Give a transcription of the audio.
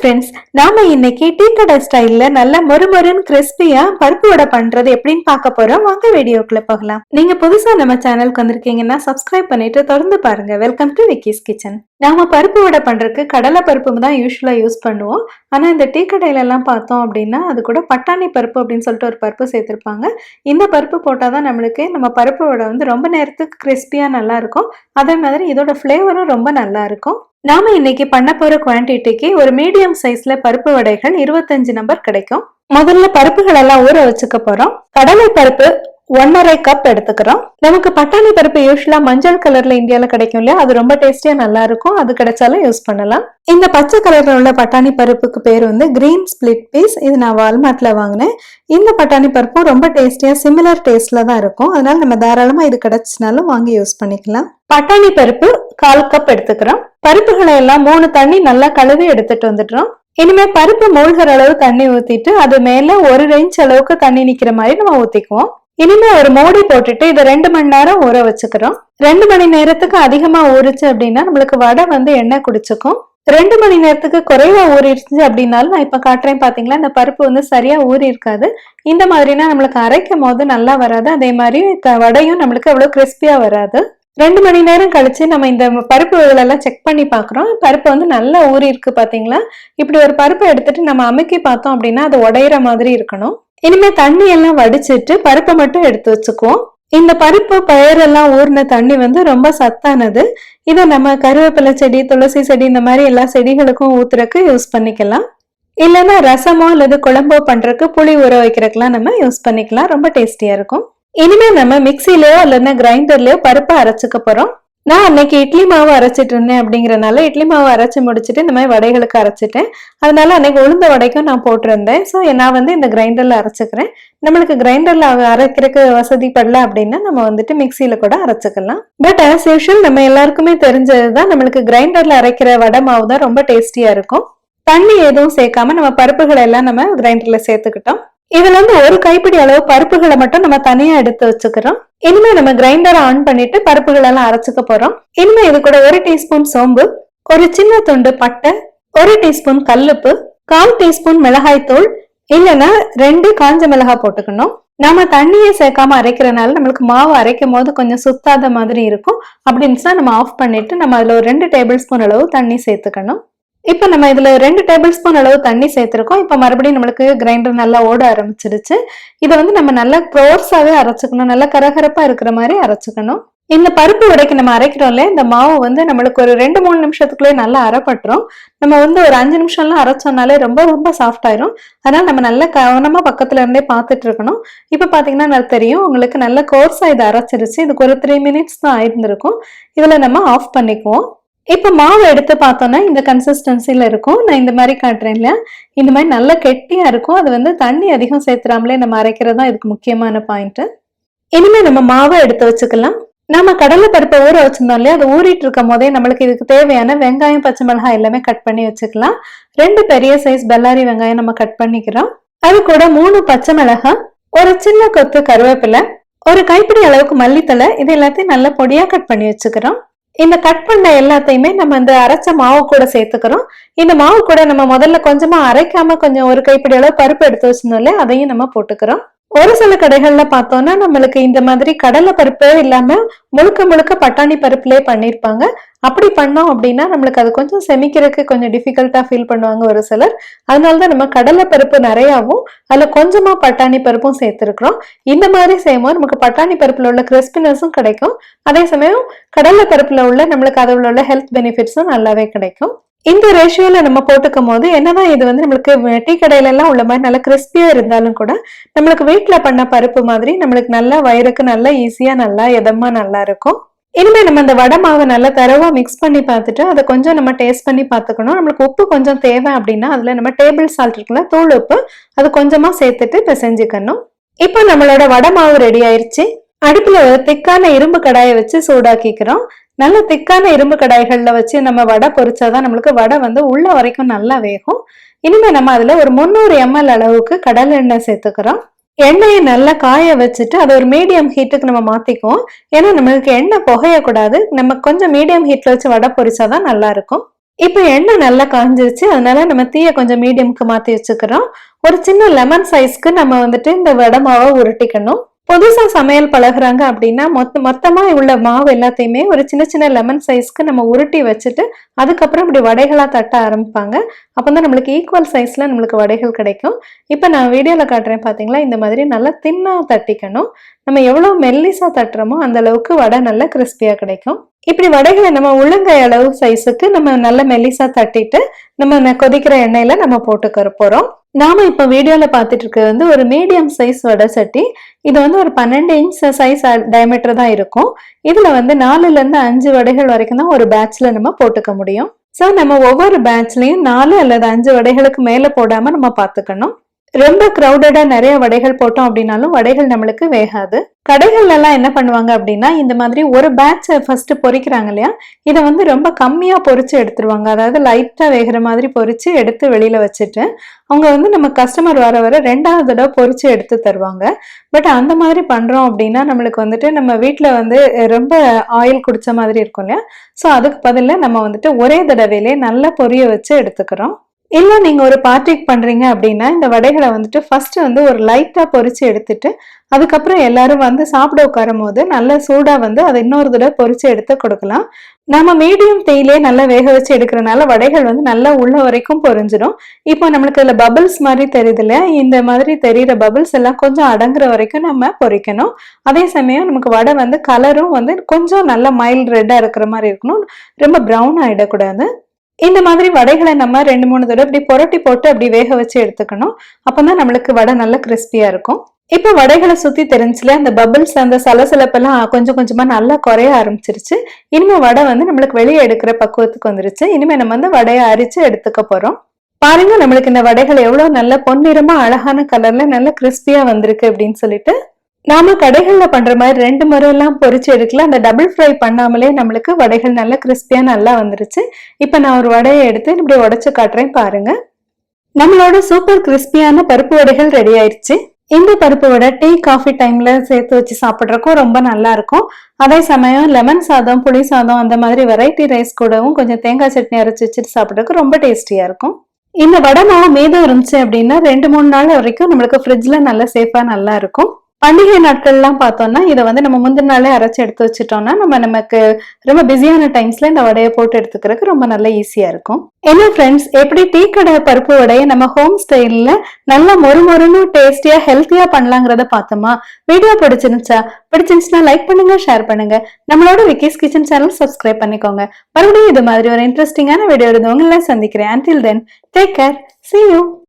Friends, நாம இன்னைக்கு tea கடை ஸ்டைல்ல நல்ல மொறுமொறுன்னு கிறிஸ்பியா பருப்பு வடை பண்றது எப்படின்னு பார்க்க போறோம். வாங்க வீடியோக்குள்ள போகலாம். நீங்க புதுசா நம்ம சேனலுக்கு வந்திருக்கீங்கன்னா சப்ஸ்கிரைப் பண்ணிட்டு தொடர்ந்து பாருங்க. Welcome to Vicky's kitchen. நாம பருப்பு வடை பண்றதுக்கு கடலை பருப்பு தான் யூஸ்வலா யூஸ் பண்ணுவோம். ஆனா இந்த டீ கடையில எல்லாம் பார்த்தோம் அப்படின்னா அது கூட பட்டாணி பருப்பு அப்படின்னு சொல்லிட்டு ஒரு பருப்பு சேர்த்திருப்பாங்க. இந்த பருப்பு போட்டாதான் நம்மளுக்கு நம்ம பருப்பு வடை வந்து ரொம்ப நேரத்துக்கு கிறிஸ்பியா நல்லா இருக்கும். அதே மாதிரி இதோட ஃபிளேவரும் ரொம்ப நல்லா இருக்கும். நாம இன்னைக்கு பண்ண போற குவான்டிட்டிக்கு ஒரு மீடியம் சைஸ்ல பருப்பு வடைகள் 25 நம்பர் கிடைக்கும். முதல்ல பருப்புகள் எல்லாம் ஊற வச்சுக்க போறோம். கடலை பருப்பு 1.5 கப் எடுத்துக்கிறோம். நமக்கு பட்டாணி பருப்பு யூஸ்வலா மஞ்சள் கலர்ல இந்தியால கிடைக்கும் இல்லையா, அது ரொம்ப டேஸ்டியா நல்லா இருக்கும். அது கிடைச்சாலும் யூஸ் பண்ணலாம். இந்த பச்சை கலர்ல உள்ள பட்டாணி பருப்புக்கு பேர் வந்து கிரீன் ஸ்பிளிட் பீஸ். இது நான் வால்மார்ட்ல வாங்கினேன். இந்த பட்டாணி பருப்பும் ரொம்ப டேஸ்டியா சிமிலர் டேஸ்ட்ல தான் இருக்கும். அதனால நம்ம தாராளமா இது கிடைச்சினாலும் வாங்கி யூஸ் பண்ணிக்கலாம். பட்டாணி பருப்பு 1/4 கப் எடுத்துக்கிறோம். பருப்புகளை எல்லாம் 3 தண்ணி நல்லா கழுவி எடுத்துட்டு வந்துடுறோம். இனிமே பருப்பு மூழ்கிற அளவு தண்ணி ஊத்திட்டு அது மேல 1 இன்ச் அளவுக்கு தண்ணி நிக்கிற மாதிரி நம்ம ஊத்திக்குவோம். இனிமே ஒரு மூடி போட்டுட்டு இதை 2 மணி நேரம் ஊற வச்சுக்கிறோம். 2 மணி நேரத்துக்கு அதிகமா ஊறிச்சு அப்படின்னா நம்மளுக்கு வடை வந்து எண்ணெய் குடிச்சுக்கும். 2 மணி நேரத்துக்கு குறைவா ஊறிடுச்சு அப்படின்னாலும் நான் இப்ப காட்டுறேன் பாத்தீங்களா, இந்த பருப்பு வந்து சரியா ஊறி இருக்காது. இந்த மாதிரினா நம்மளுக்கு அரைக்கும் போது நல்லா வராது. அதே மாதிரி வடையும் நம்மளுக்கு அவ்வளவு கிறிஸ்பியா வராது. 2 மணி நேரம் கழிச்சு நம்ம இந்த பருப்புகள் எல்லாம் செக் பண்ணி பாக்குறோம். பருப்பு வந்து நல்லா ஊறி இருக்கு பாத்தீங்களா. இப்படி ஒரு பருப்பை எடுத்துட்டு நம்ம அமுக்கி பார்த்தோம் அப்படின்னா அது உடையிற மாதிரி இருக்கணும். இனிமே தண்ணி எல்லாம் வடிச்சிட்டு பருப்பை மட்டும் எடுத்து வச்சுக்குவோம். இந்த பருப்பு பயிரெல்லாம் ஊறின தண்ணி வந்து ரொம்ப சத்தானது. இதை நம்ம கருவேப்பிலை செடி, துளசி செடி, இந்த மாதிரி எல்லா செடிகளுக்கும் ஊத்துறதுக்கு யூஸ் பண்ணிக்கலாம். இல்லைன்னா ரசமோ அல்லது குழம்போ பண்றதுக்கு புளி ஊற வைக்கிறதுக்கெல்லாம் நம்ம யூஸ் பண்ணிக்கலாம். ரொம்ப டேஸ்டியா இருக்கும். இனிமே நம்ம மிக்சிலயோ இல்லைன்னா கிரைண்டர்லயோ பருப்பை அரைச்சுக்க போறோம். நான் அன்னைக்கு இட்லி மாவு அரைச்சிட்டு இருந்தேன் அப்படிங்கறதுனால இட்லி மாவு அரைச்சு முடிச்சுட்டு இந்த மாதிரி வடைகளுக்கு அரைச்சிட்டேன். அதனால அன்னைக்கு உளுந்த வடைக்கும் நான் போட்டிருந்தேன். ஸோ நான் வந்து இந்த கிரைண்டர்ல அரைச்சுக்கிறேன். நம்மளுக்கு கிரைண்டர்ல அரைக்கிறதுக்கு வசதி படல அப்படின்னா நம்ம வந்துட்டு மிக்சியில கூட அரைச்சுக்கலாம். பட் ஆஸ் யூஷுவல் நம்ம எல்லாருக்குமே தெரிஞ்சதுதான், நம்மளுக்கு கிரைண்டர்ல அரைக்கிற வடை மாவு தான் ரொம்ப டேஸ்டியா இருக்கும். தண்ணி எதுவும் சேர்க்காம நம்ம பருப்புகளை எல்லாம் நம்ம கிரைண்டர்ல சேர்த்துக்கிட்டோம். இதுல இருந்து 1 கைப்பிடி அளவு பருப்புகளை மட்டும் நம்ம தனியா எடுத்து வச்சுக்கிறோம். இனிமே நம்ம கிரைண்டரை ஆன் பண்ணிட்டு பருப்புகள் எல்லாம் அரைச்சுக்க போறோம். இனிமே இது கூட 1 டீஸ்பூன் சோம்பு, ஒரு சின்ன துண்டு பட்டை, 1 டீஸ்பூன் கல்லுப்பு, 1/4 டீஸ்பூன் மிளகாய் தூள், இல்லைன்னா 2 காஞ்ச மிளகாய் போட்டுக்கணும். நாம தண்ணியை சேர்க்காம அரைக்கிறதுனால நம்மளுக்கு மாவு அரைக்கும் போது கொஞ்சம் சுத்தாத மாதிரி இருக்கும். அப்படின்னு நம்ம ஆஃப் பண்ணிட்டு நம்ம அதுல ஒரு 2 டேபிள் ஸ்பூன் அளவு தண்ணி சேர்த்துக்கணும். இப்ப நம்ம இதுல 2 டேபிள் ஸ்பூன் அளவு தண்ணி சேர்த்திருக்கோம். இப்ப மறுபடியும் நம்மளுக்கு கிரைண்டர் நல்லா ஓட ஆரம்பிச்சிருச்சு. இதை வந்து நம்ம நல்லா கோர்ஸாவே அரைச்சுக்கணும். நல்லா கரகரப்பா இருக்கிற மாதிரி அரைச்சுக்கணும். இந்த பருப்பு வடைக்கு நம்ம அரைக்கிறோம்ல, இந்த மாவு வந்து நம்மளுக்கு ஒரு 2-3 நிமிஷத்துக்குள்ளே நல்லா அரைப்பட்டுரும். நம்ம வந்து ஒரு 5 நிமிஷம்லாம் அரைச்சோம்னாலே ரொம்ப ரொம்ப சாஃப்ட் ஆயிரும். அதனால நம்ம நல்லா கவனமா பக்கத்துல இருந்தே பார்த்துட்டு இருக்கணும். இப்ப பாத்தீங்கன்னா நல்லா தெரியும் உங்களுக்கு, நல்ல கோர்ஸா இது அரைச்சிருச்சு. இதுக்கு ஒரு 3 மினிட்ஸ் தான் ஆயிருந்திருக்கும். இதுல நம்ம ஆஃப் பண்ணிக்குவோம். இப்ப மாவு எடுத்து பார்த்தோம்னா இந்த கன்சிஸ்டன்சில இருக்கும். நான் இந்த மாதிரி காட்டுறேன் இல்லையா, இந்த மாதிரி நல்லா கெட்டியா இருக்கும். அது வந்து தண்ணி அதிகம் சேர்த்துறாமலே நம்ம அரைக்கிறதா இதுக்கு முக்கியமான பாயிண்ட். இனிமே நம்ம மாவை எடுத்து வச்சுக்கலாம். நம்ம கடலை பருப்பை ஊற வச்சிருந்தோம் இல்லையா, அது ஊறிட்டு இருக்கும் போதே நம்மளுக்கு இதுக்கு தேவையான வெங்காயம், பச்சை மிளகாய் எல்லாமே கட் பண்ணி வச்சுக்கலாம். 2 பெரிய சைஸ் பெல்லாரி வெங்காயம் நம்ம கட் பண்ணிக்கிறோம். அது கூட 3 பச்சை மிளகாய், ஒரு சின்ன கொத்து கருவேப்பிலை, ஒரு கைப்பிடி அளவுக்கு மல்லித்தலை, இது எல்லாத்தையும் நல்லா பொடியா கட் பண்ணி வச்சுக்கிறோம். இந்த கட் பண்ண எல்லாத்தையுமே நம்ம இந்த அரைச்ச மாவு கூட சேர்த்துக்கிறோம். இந்த மாவு கூட நம்ம முதல்ல கொஞ்சமா அரைக்காம கொஞ்சம் 1 கைப்பிடி அளவு பருப்பு எடுத்து வச்சிருந்தோம்ல, அதையும் நம்ம போட்டுக்கிறோம். ஒரு சில கடைகள்ல பார்த்தோம்னா நம்மளுக்கு இந்த மாதிரி கடலை பருப்பே இல்லாம முழுக்க முழுக்க பட்டாணி பருப்புலயே பண்ணிருப்பாங்க. அப்படி பண்ணோம் அப்படின்னா நம்மளுக்கு அது கொஞ்சம் செமிக்கிறதுக்கு கொஞ்சம் டிஃபிகல்ட்டா ஃபீல் பண்ணுவாங்க ஒரு சிலர். அதனாலதான் நம்ம கடலை பருப்பு நிறையாவும் அதுல கொஞ்சமா பட்டாணி பருப்பும் சேர்த்திருக்கிறோம். இந்த மாதிரி செய்யும்போது நமக்கு பட்டாணி பருப்புல உள்ள கிறிஸ்பினஸும் கிடைக்கும். அதே சமயம் கடலை பருப்புல உள்ள நம்மளுக்கு அதுல உள்ள ஹெல்த் பெனிஃபிட்ஸும் நல்லாவே கிடைக்கும். இந்த ரேஷியோல நம்ம போட்டுக்கும் போது என்னதான் இது வந்து நம்மளுக்கு டீ கடையில எல்லாம் உள்ள மாதிரி நல்லா கிறிஸ்பியா இருந்தாலும் கூட நம்மளுக்கு வீட்டுல பண்ண பருப்பு மாதிரி நம்மளுக்கு நல்லா வயிறுக்கு நல்லா ஈஸியா நல்லா எதமா நல்லா இருக்கும். இனிமே நம்ம இந்த வடை மாவை நல்லா தரவா மிக்ஸ் பண்ணி பார்த்துட்டு அதை கொஞ்சம் நம்ம டேஸ்ட் பண்ணி பார்த்துக்கணும். நம்மளுக்கு உப்பு கொஞ்சம் தேவை அப்படின்னா அதுல நம்ம டேபிள் சால்ட் இருக்குல்ல, தூள் உப்பு, அது கொஞ்சமா சேர்த்துட்டு பிசைஞ்சுக்கணும். இப்போ நம்மளோட வடை மாவு ரெடி ஆயிருச்சு. அடுப்புல ஒரு திக்கான இரும்பு கடாயை வச்சு சூடாக்கிக்கிறோம். நல்ல திக்கான இரும்பு கடாய்கள்ல வச்சு நம்ம வடை பொரிச்சாதான் நம்மளுக்கு வடை வந்து உள்ள வரைக்கும் நல்லா வேகும். இனிமே நம்ம அதுல ஒரு 300 ml அளவுக்கு கடலை எண்ணெய் சேர்த்துக்கிறோம். எண்ணெயை நல்லா காய வச்சுட்டு அதை ஒரு மீடியம் ஹீட்டுக்கு நம்ம மாத்திக்குவோம். ஏன்னா நம்மளுக்கு எண்ணெய் புகையக்கூடாது. நம்ம கொஞ்சம் மீடியம் ஹீட்ல வச்சு வடை பொரிச்சாதான் நல்லா இருக்கும். இப்ப எண்ணெய் நல்லா காஞ்சிருச்சு. அதனால நம்ம தீய கொஞ்சம் மீடியம்க்கு மாத்தி வச்சுக்கிறோம். ஒரு சின்ன லெமன் சைஸ்க்கு நம்ம வந்துட்டு இந்த வடை மாவை உருட்டிக்கணும். புதுசா சமையல் பழகுறாங்க அப்படின்னா மொத்தமா உள்ள மாவு எல்லாத்தையுமே ஒரு சின்ன சின்ன லெமன் சைஸ்க்கு நம்ம உருட்டி வச்சுட்டு அதுக்கப்புறம் இப்படி வடைகளா தட்ட ஆரம்பிப்பாங்க. அப்பதான் நம்மளுக்கு ஈக்குவல் சைஸ்ல நம்மளுக்கு வடைகள் கிடைக்கும். இப்ப நான் வீடியோல காட்டுறேன் பாத்தீங்களா, இந்த மாதிரி நல்லா தின்னா தட்டிக்கணும். நம்ம எவ்வளவு மெல்லிசா தட்டுறோமோ அந்த அளவுக்கு வடை நல்லா கிறிஸ்பியா கிடைக்கும். இப்படி வடைகளை நம்ம உள்ளங்கை அளவு சைஸுக்கு நம்ம நல்ல மெல்லிசா தட்டிட்டு நம்ம கொதிக்கிற எண்ணெயில நம்ம போட்டுக்க போறோம். நாம இப்ப வீடியோல பாத்துட்டு இருக்கிறது வந்து ஒரு மீடியம் சைஸ் வடை சட்டி. இது வந்து ஒரு 12 இன்ச் சைஸ் டயமீட்டர் தான் இருக்கும். இதுல வந்து 4ல இருந்து 5 வடைகள் வரைக்கும் தான் ஒரு பேட்ச்ல நம்ம போட்டுக்க முடியும். சோ நம்ம ஒவ்வொரு பேட்ச்லயும் 4 அல்லது 5 வடைகளுக்கு மேல போடாம நம்ம பாத்துக்கணும். ரொம்ப கிரௌடடா நிறைய வடைகள் போட்டோம் அப்படின்னாலும் வடைகள் நம்மளுக்கு வேகாது. கடைகள்ல எல்லாம் என்ன பண்ணுவாங்க அப்படின்னா, இந்த மாதிரி ஒரு பேட்ச் ஃபர்ஸ்ட் பொரிக்கிறாங்க இல்லையா, இதை வந்து ரொம்ப கம்மியா பொரிச்சு எடுத்துருவாங்க. அதாவது லைட்டா வேகிற மாதிரி பொரிச்சு எடுத்து வெளியில வச்சுட்டு அவங்க வந்து நம்ம கஸ்டமர் வர வர 2வது தடவை பொரிச்சு எடுத்து தருவாங்க. பட் அந்த மாதிரி பண்றோம் அப்படின்னா நம்மளுக்கு வந்துட்டு நம்ம வீட்டுல வந்து ரொம்ப ஆயில் குடிச்ச மாதிரி இருக்கும் இல்லையா. சோ அதுக்கு பதிலா நம்ம வந்துட்டு ஒரே தடவையிலே நல்லா பொரிய வச்சு எடுத்துக்கிறோம். இல்ல நீங்க ஒரு பார்ட்டிக்கு பண்றீங்க அப்படின்னா இந்த வடைகளை வந்துட்டு ஃபர்ஸ்ட் வந்து ஒரு லைட்டா பொரிச்சு எடுத்துட்டு அதுக்கப்புறம் எல்லாரும் வந்து சாப்பிட உட்காரும் போது நல்லா சூடா வந்து அதை இன்னொரு தடவை பொரிச்சு எடுத்து கொடுக்கலாம். நம்ம மீடியம் தேயிலே நல்லா வேக வச்சு எடுக்கிறனால வடைகள் வந்து நல்லா உள்ள வரைக்கும் பொரிஞ்சிடும். இப்போ நம்மளுக்கு இதுல பபிள்ஸ் மாதிரி தெரியுது இல்லையா, இந்த மாதிரி தெரியுற பபிள்ஸ் எல்லாம் கொஞ்சம் அடங்குற வரைக்கும் நம்ம பொரிக்கணும். அதே சமயம் நமக்கு வடை வந்து கலரும் வந்து கொஞ்சம் நல்லா மைல்ட் ரெட்டா இருக்கிற மாதிரி இருக்கணும். ரொம்ப ப்ரௌன் ஆயிடக்கூடாது. இந்த மாதிரி வடைகளை நம்ம 2-3 தடவை இப்படி புரட்டி போட்டு அப்படி வேக வச்சு எடுத்துக்கணும். அப்பதான் நம்மளுக்கு வடை நல்லா கிறிஸ்பியா இருக்கும். இப்ப வடைகளை சுத்தி தெரிஞ்சுல அந்த பபிள்ஸ் அந்த சலசலப்பெல்லாம் கொஞ்சம் கொஞ்சமா நல்லா குறைய ஆரம்பிச்சிருச்சு. இனிமே வடை வந்து நம்மளுக்கு வெளியே எடுக்கிற பக்குவத்துக்கு வந்துருச்சு. இனிமே நம்ம வந்து வடையை அரிச்சு எடுத்துக்க போறோம். பாருங்க நம்மளுக்கு இந்த வடைகள் எவ்வளவு நல்ல பொன்னிறமா அழகான கலர்ல நல்ல கிறிஸ்பியா வந்திருக்கு அப்படின்னு சொல்லிட்டு. நாம கடைகள்ல பண்ற மாதிரி 2 முறை எல்லாம் பொரிச்சு எடுக்கல. அந்த டபுள் ஃப்ரை பண்ணாமலே நம்மளுக்கு வடைகள் நல்லா கிறிஸ்பியா நல்லா வந்துருச்சு. இப்ப நான் ஒரு வடையை எடுத்து இப்படி உடைச்சு காட்டுறேன் பாருங்க. நம்மளோட சூப்பர் கிறிஸ்பியான பருப்பு வடைகள் ரெடி ஆயிடுச்சு. இந்த பருப்பு வடை டீ காஃபி டைம்ல சேர்த்து வச்சு சாப்பிட்றக்கும் ரொம்ப நல்லா இருக்கும். அதே சமயம் லெமன் சாதம், புளி சாதம் அந்த மாதிரி வெரைட்டி ரைஸ் கூடவும் கொஞ்சம் தேங்காய் சட்னி அரைச்சு வச்சுட்டு சாப்பிட்றதுக்கு ரொம்ப டேஸ்டியா இருக்கும். இந்த வடை மாவு மீதம் இருந்துச்சு அப்படின்னா 2-3 நாள் வரைக்கும் நம்மளுக்கு ஃப்ரிட்ஜ்ல நல்லா சேஃபா நல்லா இருக்கும். பண்டிகை நாட்கள்லாம் பார்த்தோம்னா இதை வந்து நம்ம முந்தின நாளே அரைச்சு எடுத்து வச்சுட்டோம்னா நமக்கு ரொம்ப பிஸியான டைம்ஸ்ல இந்த வடையை போட்டு எடுத்துக்கிறதுக்கு ரொம்ப நல்லா ஈஸியா இருக்கும். என்ன ஃப்ரெண்ட்ஸ், எப்படி டீ கடை பருப்பு வடையை நம்ம ஹோம் ஸ்டைல்ல நல்லா மொறுமொறுன்னு டேஸ்டியா ஹெல்த்தியா பண்ணலாங்கிறத பார்த்தோமா? வீடியோ பிடிச்சிருந்துச்சுன்னா லைக் பண்ணுங்க, ஷேர் பண்ணுங்க. நம்மளோட விக்கிஸ் கிச்சன் சேனல் சப்ஸ்கிரைப் பண்ணிக்கோங்க. மறுபடியும் இது மாதிரி ஒரு இன்ட்ரெஸ்டிங்கான வீடியோ இருந்தவங்க எல்லாம் சந்திக்கிறேன். Until then, take care. See you.